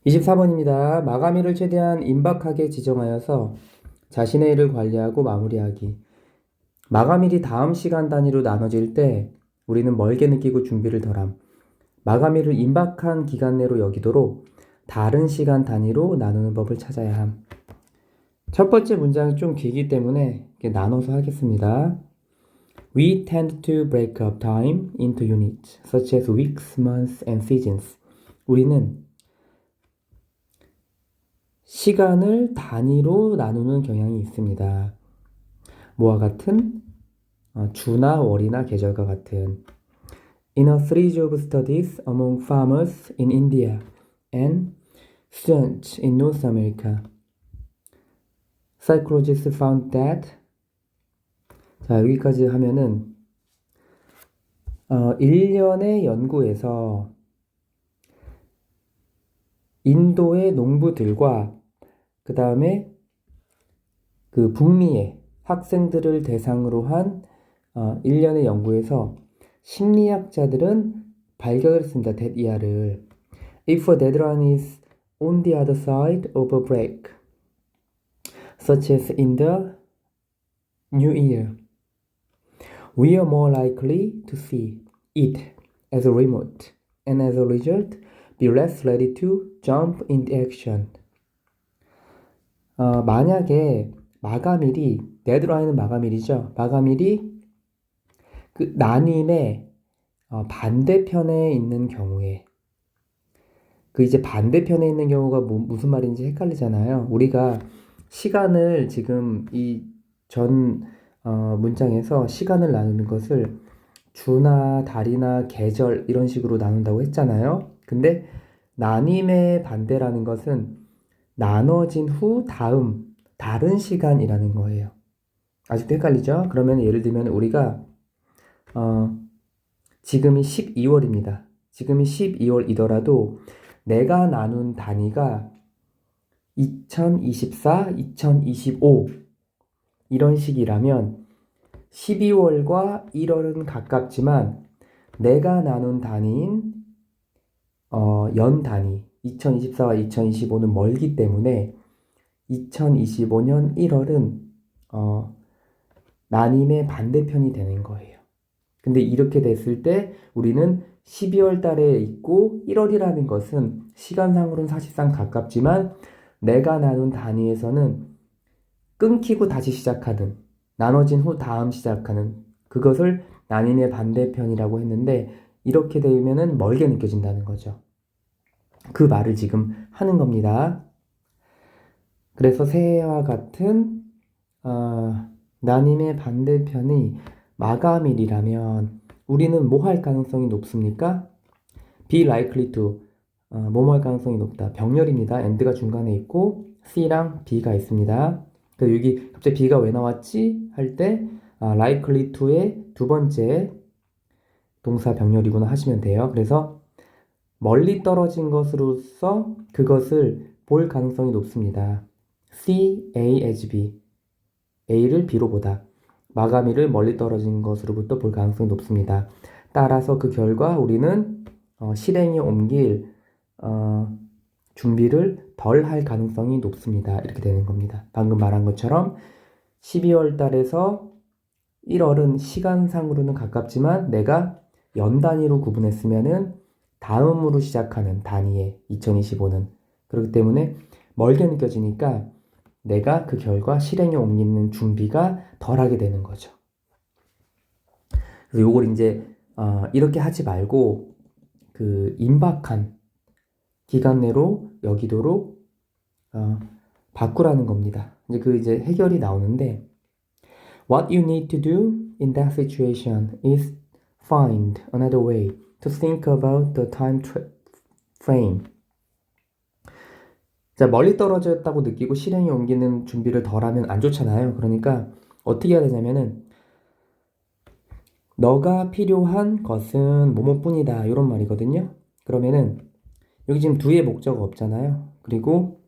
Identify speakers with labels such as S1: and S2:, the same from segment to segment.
S1: 24번입니다. 마감일을 최대한 임박하게 지정하여서 자신의 일을 관리하고 마무리하기. 마감일이 다음 시간 단위로 나눠질 때 우리는 멀게 느끼고 준비를 덜함. 마감일을 임박한 기간 내로 여기도록 다른 시간 단위로 나누는 법을 찾아야 함. 첫 번째 문장이 좀 길기 때문에 이렇게 나눠서 하겠습니다. We tend to break up time into units, such as weeks, months, and seasons. 우리는 시간을 단위로 나누는 경향이 있습니다. 뭐와 같은? 주나 월이나 계절과 같은. In a series of studies among farmers in India and students in North America, psychologists found that 자, 여기까지 하면은 1년의 연구에서 인도의 농부들과 그 다음에 그 북미의 학생들을 대상으로 한 1년의 연구에서 심리학자들은 발견을 했습니다. that if a deadline is on the other side of a break, such as in the new year, we are more likely to see it as a remote and as a result be less ready to jump into action. 만약에 마감일이 데드라인은 마감일이죠. 마감일이 그 나님의 반대편에 있는 경우에 그 이제 반대편에 있는 경우가 무슨 말인지 헷갈리잖아요. 우리가 시간을 지금 이 전 문장에서 시간을 나누는 것을 주나 달이나 계절 이런 식으로 나눈다고 했잖아요. 근데 나님의 반대라는 것은 나눠진 후 다른 시간이라는 거예요. 아직도 헷갈리죠? 그러면 예를 들면 우리가 지금이 12월입니다. 지금이 12월이더라도 내가 나눈 단위가 2024, 2025 이런 식이라면 12월과 1월은 가깝지만 내가 나눈 단위인 연 단위 2024와 2025는 멀기 때문에 2025년 1월은 나님의 반대편이 되는 거예요. 근데 이렇게 됐을 때 우리는 12월 달에 있고 1월이라는 것은 시간상으로는 사실상 가깝지만 내가 나눈 단위에서는 끊기고 다시 시작하는, 나눠진 후 다음 시작하는 그것을 나님의 반대편이라고 했는데 이렇게 되면은 멀게 느껴진다는 거죠. 그 말을 지금 하는 겁니다. 그래서 새해와 같은 나님의 반대편이 마감일이라면 우리는 뭐 할 가능성이 높습니까? be likely to 뭐뭐 할 가능성이 높다. 병렬입니다. and가 중간에 있고 C랑 B가 있습니다. 그래서 여기 갑자기 B가 왜 나왔지? 할 때 likely to의 두 번째 동사 병렬이구나 하시면 돼요. 그래서 멀리 떨어진 것으로서 그것을 볼 가능성이 높습니다. C, A as B. A를 B로 보다. 마감일을 멀리 떨어진 것으로부터 볼 가능성이 높습니다. 따라서 그 결과 우리는 실행에 옮길 준비를 덜 할 가능성이 높습니다. 이렇게 되는 겁니다. 방금 말한 것처럼 12월 달에서 1월은 시간상으로는 가깝지만 내가 연 단위로 구분했으면은 다음으로 시작하는 단위에 2025는 그렇기 때문에 멀게 느껴지니까 내가 그 결과 실행에 옮기는 준비가 덜하게 되는 거죠. 그래서 요걸 이제 이렇게 하지 말고 그 임박한 기간 내로 여기도록 바꾸라는 겁니다. 이제 해결이 나오는데 What you need to do in that situation is find another way to think about the time frame. 자, 멀리 떨어졌다고 느끼고 실행에 옮기는 준비를 덜하면 안 좋잖아요. 그러니까 어떻게 해야 되냐면은 너가 필요한 것은 뭐뭐뿐이다 이런 말이거든요. 그러면은 여기 지금 do의 목적어 없잖아요. 그리고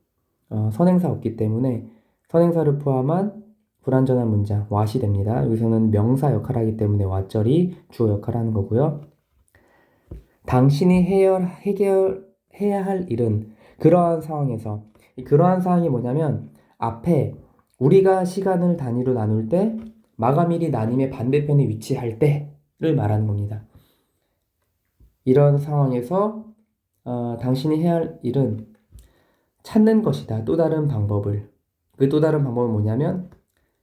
S1: 선행사 없기 때문에 선행사를 포함한 불완전한 문장 what이 됩니다. 여기서는 명사 역할을 하기 때문에 what절이 주어 역할을 하는 거고요. 당신이 해결해야 할 일은 그러한 상황에서 그러한 상황이 뭐냐면 앞에 우리가 시간을 단위로 나눌 때 마감일이 나님의 반대편에 위치할 때를 말하는 겁니다. 이런 상황에서 당신이 해야 할 일은 찾는 것이다. 또 다른 방법을. 그 또 다른 방법은 뭐냐면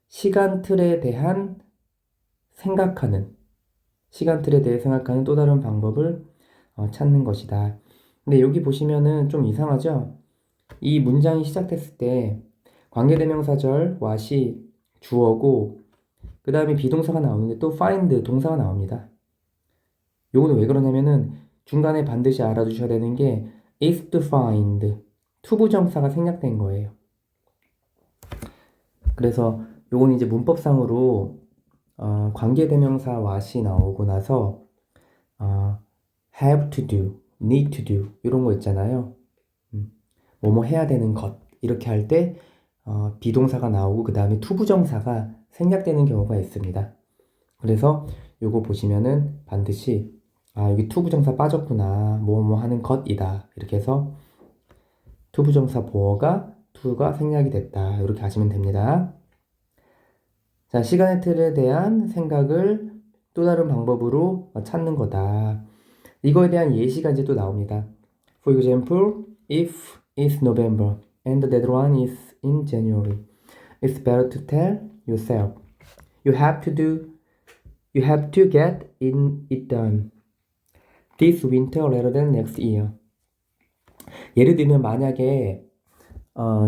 S1: 시간 틀에 대해 생각하는 또 다른 방법을 찾는 것이다. 근데 여기 보시면은 좀 이상하죠? 이 문장이 시작됐을 때 관계대명사절 what이 주어고 그 다음에 비동사가 나오는데 또 find 동사가 나옵니다. 요거는 왜 그러냐면은 중간에 반드시 알아두셔야 되는 게 is to find 투부정사가 생략된 거예요. 그래서 요건 이제 문법상으로 관계대명사 what이 나오고 나서 have to do, need to do 이런 거 있잖아요. 뭐뭐 해야 되는 것 이렇게 할 때 비동사가 나오고 그 다음에 투부정사가 생략되는 경우가 있습니다. 그래서 요거 보시면은 반드시 여기 투부정사 빠졌구나 뭐뭐 하는 것이다 이렇게 해서 투부정사 보어가 to가 생략이 됐다 이렇게 하시면 됩니다. 자, 시간의 틀에 대한 생각을 또 다른 방법으로 찾는 거다. 이거에 대한 예시가 이제 또 나옵니다. For example, if it's November and the deadline is in January, it's better to tell yourself you have to get it done this winter rather than next year. 예를 들면 만약에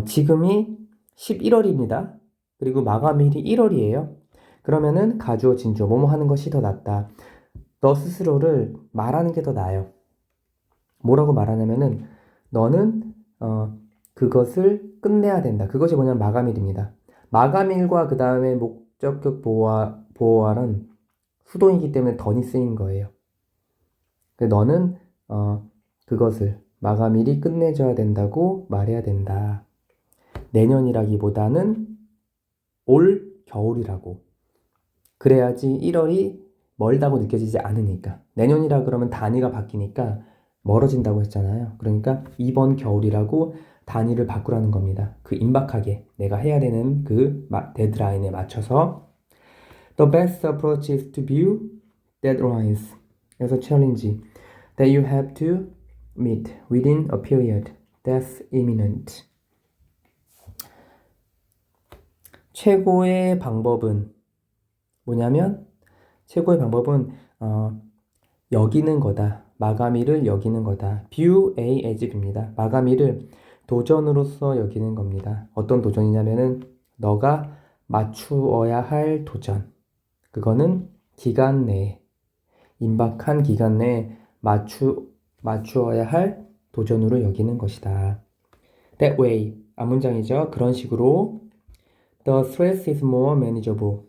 S1: 지금이 11월입니다. 그리고 마감일이 1월이에요. 그러면은 가주어 진주어 뭐뭐 하는 것이 더 낫다. 너 스스로를 말하는 게 더 나아요. 뭐라고 말하냐면은 너는 그것을 끝내야 된다. 그것이 뭐냐면 마감일입니다. 마감일과 그 다음에 목적격 보호할은 수동이기 때문에 던이 쓰인 거예요. 너는 그것을 마감일이 끝내줘야 된다고 말해야 된다. 내년이라기보다는 올 겨울이라고. 그래야지 1월이 멀다고 느껴지지 않으니까. 내년이라 그러면 단위가 바뀌니까 멀어진다고 했잖아요. 그러니까 이번 겨울이라고 단위를 바꾸라는 겁니다. 그 임박하게 내가 해야 되는 그 데드라인에 맞춰서 The best approach is to view deadlines as a challenge that you have to meet within a period that's imminent. 최고의 방법은 뭐냐면 최고의 방법은 여기는 거다. 마감일을 여기는 거다. view A as B입니다. 마감일을 도전으로서 여기는 겁니다. 어떤 도전이냐면은 너가 맞추어야 할 도전. 그거는 기간 내에 임박한 기간 내에 맞추어야 할 도전으로 여기는 것이다. That way. 앞문장이죠. 그런 식으로 The stress is more manageable.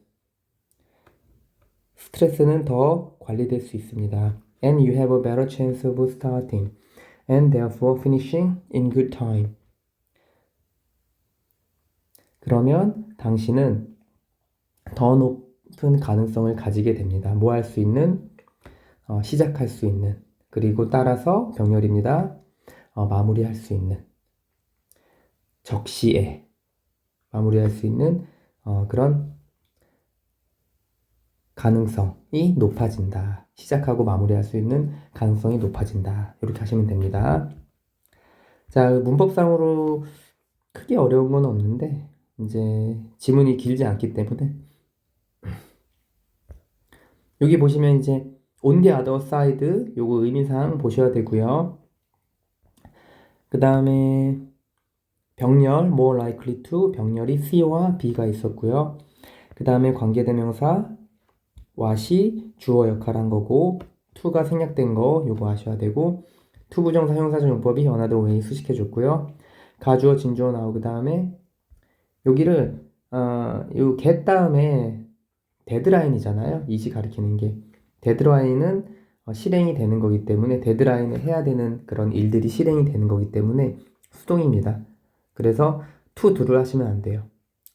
S1: 스트레스는 더 관리될 수 있습니다. And you have a better chance of starting and therefore finishing in good time. 그러면 당신은 더 높은 가능성을 가지게 됩니다. 뭐 할 수 있는? 시작할 수 있는. 그리고 따라서 병렬입니다. 마무리할 수 있는. 적시에 마무리할 수 있는 그런 가능성이 높아진다. 시작하고 마무리할 수 있는 가능성이 높아진다. 이렇게 하시면 됩니다. 자, 문법상으로 크게 어려운 건 없는데 이제 지문이 길지 않기 때문에 여기 보시면 이제 on the other side 요거 의미상 보셔야 되고요. 그 다음에 병렬 more likely to 병렬이 C와 B가 있었고요. 그 다음에 관계대명사 what이 주어 역할한 거고 to가 생략된 거 요거 아셔야 되고 투부정사 형사적 용법이 another way 수식해 줬고요. 가주어 진주어 나오고 그 다음에 여기를 요 get 다음에 데드라인이잖아요. 이시 가리키는 게 데드라인은 실행이 되는 거기 때문에 데드라인을 해야 되는 그런 일들이 실행이 되는 거기 때문에 수동입니다. 그래서 to do를 하시면 안 돼요.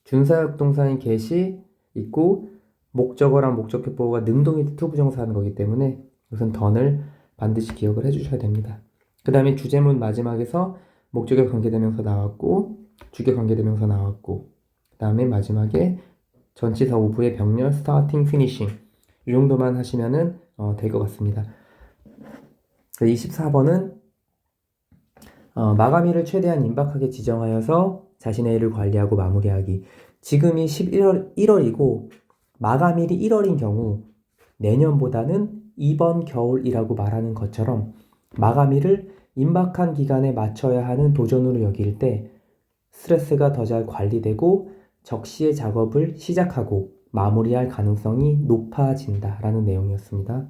S1: 준사역 동사인 get이 있고 목적어랑 목적격 보호가 능동이 투부정사 하는 거기 때문에 우선 done을 반드시 기억을 해주셔야 됩니다. 그 다음에 주제문 마지막에서 목적격 관계대명사 나왔고 주격 관계대명사 나왔고 그 다음에 마지막에 전치사 오브의 병렬 starting, finishing 이 정도만 하시면은 될 것 같습니다. 24번은 마감일을 최대한 임박하게 지정하여서 자신의 일을 관리하고 마무리하기. 지금이 1월이고 마감일이 1월인 경우 내년보다는 이번 겨울이라고 말하는 것처럼 마감일을 임박한 기간에 맞춰야 하는 도전으로 여길 때 스트레스가 더 잘 관리되고 적시에 작업을 시작하고 마무리할 가능성이 높아진다라는 내용이었습니다.